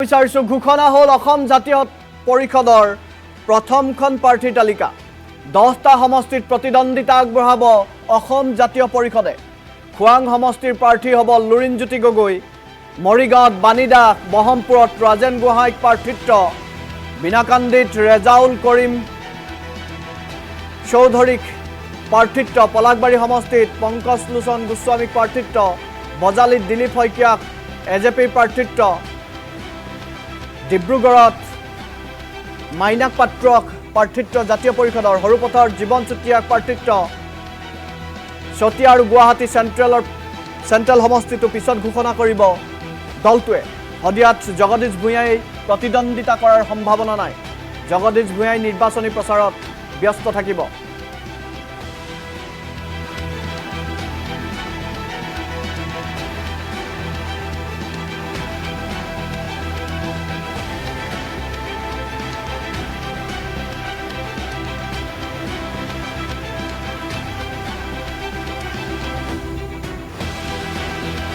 বিচাৰিছো ঘোষণা হ'ল অসম জাতীয় পৰিষদৰ প্ৰথমখন প্ৰাৰ্থী তালিকা 10টা সমষ্টিত প্ৰতিদ্বন্দ্বিতা আগবঢ়াব অসম জাতীয় পৰিষদে খুৱাং সমষ্টিৰ প্ৰাৰ্থী হ'ব লুৰিণজ্যোতি গগৈ মৰিগাঁৱত বাণী দাস বহমপুৰত ৰাজেন গোহাঁইক প্ৰাৰ্থিত্ব বিনাকান্দিত ৰেজাউল কৰিম চৌধুৰীক প্ৰাৰ্থিত্ব পলাকবাৰী সমষ্টিত পংকজ লোচন গোস্বামীক প্ৰাৰ্থিত্ব বজালীত দিলীপ শইকীয়াক এজেপিৰ প্ৰাৰ্থিত্ব ডিব্ৰুগড়ত মাইনাক পাত্ৰক প্ৰাৰ্থিত্ব জাতীয় পৰিষদৰ হৰুপথৰ জীৱন চুতীয়াক প্ৰাৰ্থিত্ব চতিয়া আৰু গুৱাহাটী চেণ্ট্ৰেল সমষ্টিটো পিছত ঘোষণা কৰিব দলটোৱে হদিয়াত জগদীশ ভূঞাই প্ৰতিদ্বন্দ্বিতা কৰাৰ সম্ভাৱনা নাই জগদীশ ভূঞাই নিৰ্বাচনী প্ৰচাৰত ব্যস্ত থাকিব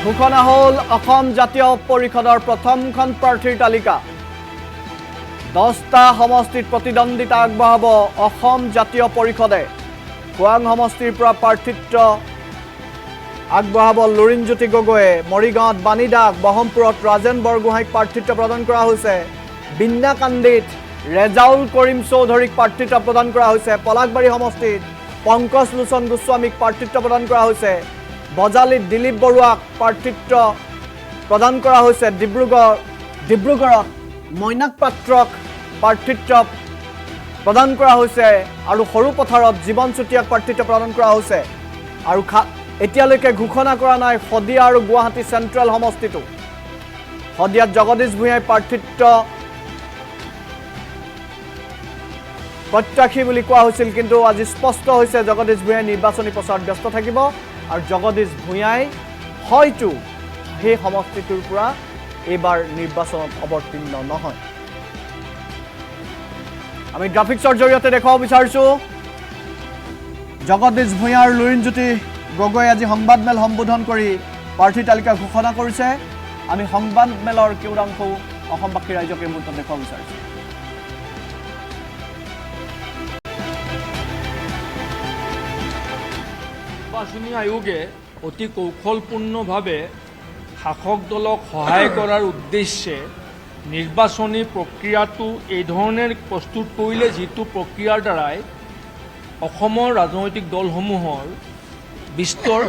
ঘোষণা হ'ল অসম জাতীয় পৰিষদৰ প্ৰথমখন প্ৰাৰ্থীৰ তালিকা 10টা সমষ্টিত প্ৰতিদ্বন্দ্বিতা আগবঢ়াব অসম জাতীয় পৰিষদে খুৱাং সমষ্টিৰ পৰা প্ৰাৰ্থিত্ব আগবঢ়াব লুৰিণজ্যোতি গগৈয়ে মৰিগাঁৱত বাণী দাস বহমপুৰত ৰাজেন বৰগোহাঁইক প্ৰাৰ্থিত্ব প্ৰদান কৰা হৈছে বিনাকান্দিত ৰেজাউল কৰিম চৌধুৰীক প্ৰাৰ্থিত্ব প্ৰদান কৰা হৈছে পলাকবাৰী সমষ্টিত পংকজ লোচন গোস্বামীক প্ৰাৰ্থিত্ব প্ৰদান কৰা হৈছে বজালীত দিলীপ বৰুৱাক প্ৰাৰ্থিত্ব প্ৰদান কৰা হৈছে ডিব্ৰুগড়ত মইনাক পাত্ৰক প্ৰাৰ্থিত্ব প্ৰদান কৰা হৈছে আৰু হৰুপথাৰত জীৱন চুতীয়াক প্ৰাৰ্থিত্ব প্ৰদান কৰা হৈছে আৰু এতিয়ালৈকে ঘোষণা কৰা নাই হদিয়া আৰু গুৱাহাটী চেণ্ট্ৰেল সমষ্টিটো হদিয়াত জগদীশ ভূঞাই প্ৰাৰ্থিত্ব প্ৰত্যাশী বুলি কোৱা হৈছিল কিন্তু আজি স্পষ্ট হৈছে জগদীশ ভূঞাই নিৰ্বাচনী প্ৰচাৰত ব্যস্ত থাকিব আৰু জগদীশ ভূঞাই হয়তো সেই সমষ্টিটোৰ পৰা এইবাৰ নিৰ্বাচনত অৱতীৰ্ণ নহয় আমি গ্ৰাফিক্সৰ জৰিয়তে দেখুৱাব বিচাৰিছোঁ জগদীশ ভূঞা আৰু লুৰিণজ্যোতি গগৈ আজি সংবাদমেল সম্বোধন কৰি প্ৰাৰ্থী তালিকা ঘোষণা কৰিছে আমি সংবাদমেলৰ কেওৰাংশও অসমবাসী ৰাইজক এই মুহূৰ্তত দেখুৱাব বিচাৰিছোঁ নিৰ্বাচনী আয়োগে অতি কৌশলপূৰ্ণভাৱে শাসক দলক সহায় কৰাৰ উদ্দেশ্যে নিৰ্বাচনী প্ৰক্ৰিয়াটো এই ধৰণে প্ৰস্তুত কৰিলে যিটো প্ৰক্ৰিয়াৰ দ্বাৰাই অসমৰ ৰাজনৈতিক দলসমূহৰ বিস্তৰ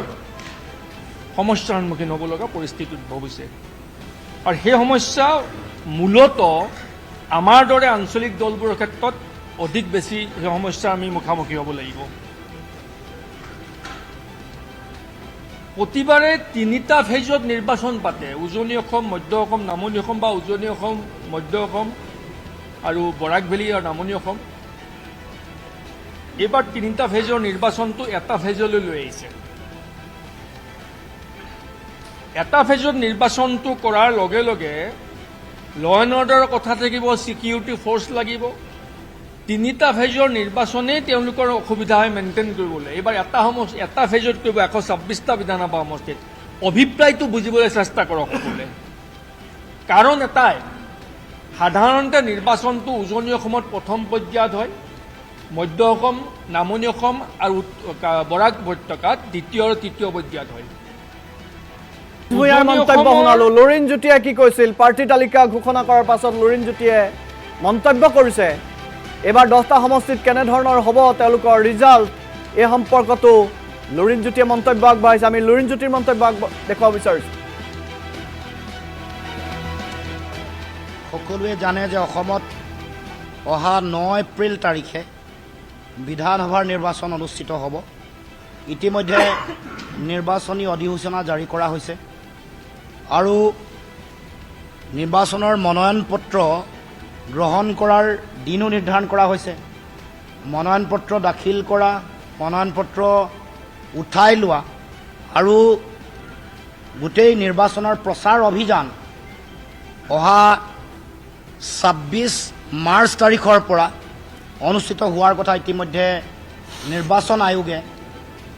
সমস্যাৰ সন্মুখীন হ'ব লগা পৰিস্থিতি উদ্ভৱ হৈছে আৰু সেই সমস্যা মূলতঃ আমাৰ দৰে আঞ্চলিক দলবোৰৰ ক্ষেত্ৰত অধিক বেছি সেই সমস্যাৰ আমি মুখামুখি হ'ব লাগিব প্ৰতিবাৰে 3টা ফেজত নিৰ্বাচন পাতে উজনি অসম মধ্য অসম নামনি অসম বা উজনি অসম মধ্য অসম আৰু বৰাক ভেলী আৰু নামনি অসম এইবাৰ 3টা ফেজৰ নিৰ্বাচনটো এটা ফেজলৈ লৈ আহিছে এটা ফেজত নিৰ্বাচনটো কৰাৰ লগে লগে ল এণ্ড অৰ্ডাৰৰ কথা থাকিব ছিকিউৰিটি ফ'ৰ্চ লাগিব 3টা ফেজৰ নিৰ্বাচনেই তেওঁলোকৰ অসুবিধা হয় মেইনটেইন কৰিবলৈ এইবাৰ এটা ফেজত কৰিব 126টা বিধানসভা সমষ্টিত অভিপ্ৰায়টো বুজিবলৈ চেষ্টা কৰক সকলোৱে কাৰণ এটাই সাধাৰণতে নিৰ্বাচনটো উজনি অসমত প্ৰথম পৰ্যায়ত হয় মধ্য অসম নামনি অসম আৰু বৰাক উপত্যকাত দ্বিতীয় আৰু তৃতীয় পৰ্যায়ত হয় মন্তব্য শুনালো লুৰিণজ্যোতিয়ে কি কৈছিল প্ৰাৰ্থী তালিকা ঘোষণা কৰাৰ পাছত লুৰিণজ্যোতিয়ে মন্তব্য কৰিছে এবাৰ 10টা সমষ্টিত কেনেধৰণৰ হ'ব তেওঁলোকৰ ৰিজাল্ট এই সম্পৰ্কতো লুৰিণজ্যোতিয়ে মন্তব্য আগবঢ়াইছে আমি লুৰিণজ্যোতিৰ মন্তব্য দেখুৱাব বিচাৰিছোঁ সকলোৱে জানে যে অসমত অহা 9 এপ্ৰিল তাৰিখে বিধানসভাৰ নিৰ্বাচন অনুষ্ঠিত হ'ব ইতিমধ্যে নিৰ্বাচনী অধিসূচনা জাৰি কৰা হৈছে আৰু নিৰ্বাচনৰ মনোনয়ন পত্ৰ গ্ৰহণ কৰাৰ দিনো নিৰ্ধাৰণ কৰা হৈছে মনোনয়ন পত্ৰ দাখিল কৰা মনোনয়ন পত্ৰ উঠাই লোৱা আৰু গোটেই নিৰ্বাচনৰ প্ৰচাৰ অভিযান অহা 26 মাৰ্চ তাৰিখৰ পৰা অনুষ্ঠিত হোৱাৰ কথা ইতিমধ্যে নিৰ্বাচন আয়োগে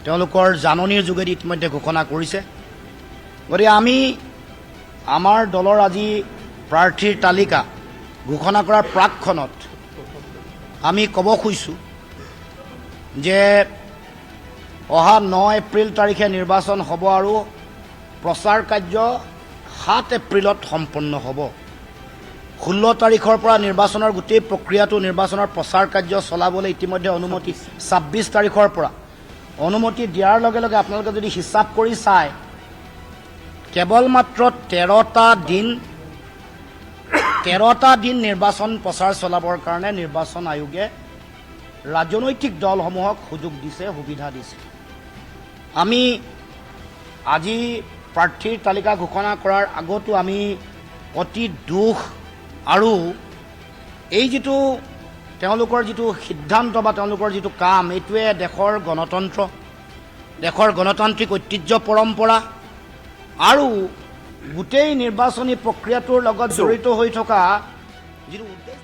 তেওঁলোকৰ জাননীৰ যোগেদি ইতিমধ্যে ঘোষণা কৰিছে গতিকে আমি আমাৰ দলৰ আজি প্ৰাৰ্থীৰ তালিকা ঘোষণা কৰাৰ প্ৰাকক্ষণত আমি ক'ব খুজিছোঁ যে অহা 9 এপ্ৰিল তাৰিখে নিৰ্বাচন হ'ব আৰু প্ৰচাৰ কাৰ্য 7 এপ্ৰিলত সম্পন্ন হ'ব। 16 তাৰিখৰ পৰা নিৰ্বাচনৰ গোটেই প্ৰক্ৰিয়াটো নিৰ্বাচনৰ প্ৰচাৰ কাৰ্য চলাবলৈ ইতিমধ্যে অনুমতি 26 তাৰিখৰ পৰা অনুমতি দিয়াৰ লগে লগে আপোনালোকে যদি হিচাপ কৰি চায় কেৱল মাত্ৰ 13টা দিন নিৰ্বাচন প্ৰচাৰ চলাবৰ কাৰণে নিৰ্বাচন আয়োগে ৰাজনৈতিক দলসমূহক সুযোগ দিছে, সুবিধা দিছে। আমি আজি প্ৰাৰ্থীৰ তালিকা ঘোষণা কৰাৰ আগতো আমি অতি দুখ আৰু এই যিটো তেওঁলোকৰ যিটো সিদ্ধান্ত বা তেওঁলোকৰ যিটো কাম এইটোৱে দেশৰ গণতন্ত্ৰ, দেশৰ গণতান্ত্ৰিক ঐতিহ্য পৰম্পৰা আৰু গোটেই নিৰ্বাচনী প্ৰক্ৰিয়াটোৰ লগত জড়িত হৈ থকা যিটো উদ্দেশ্য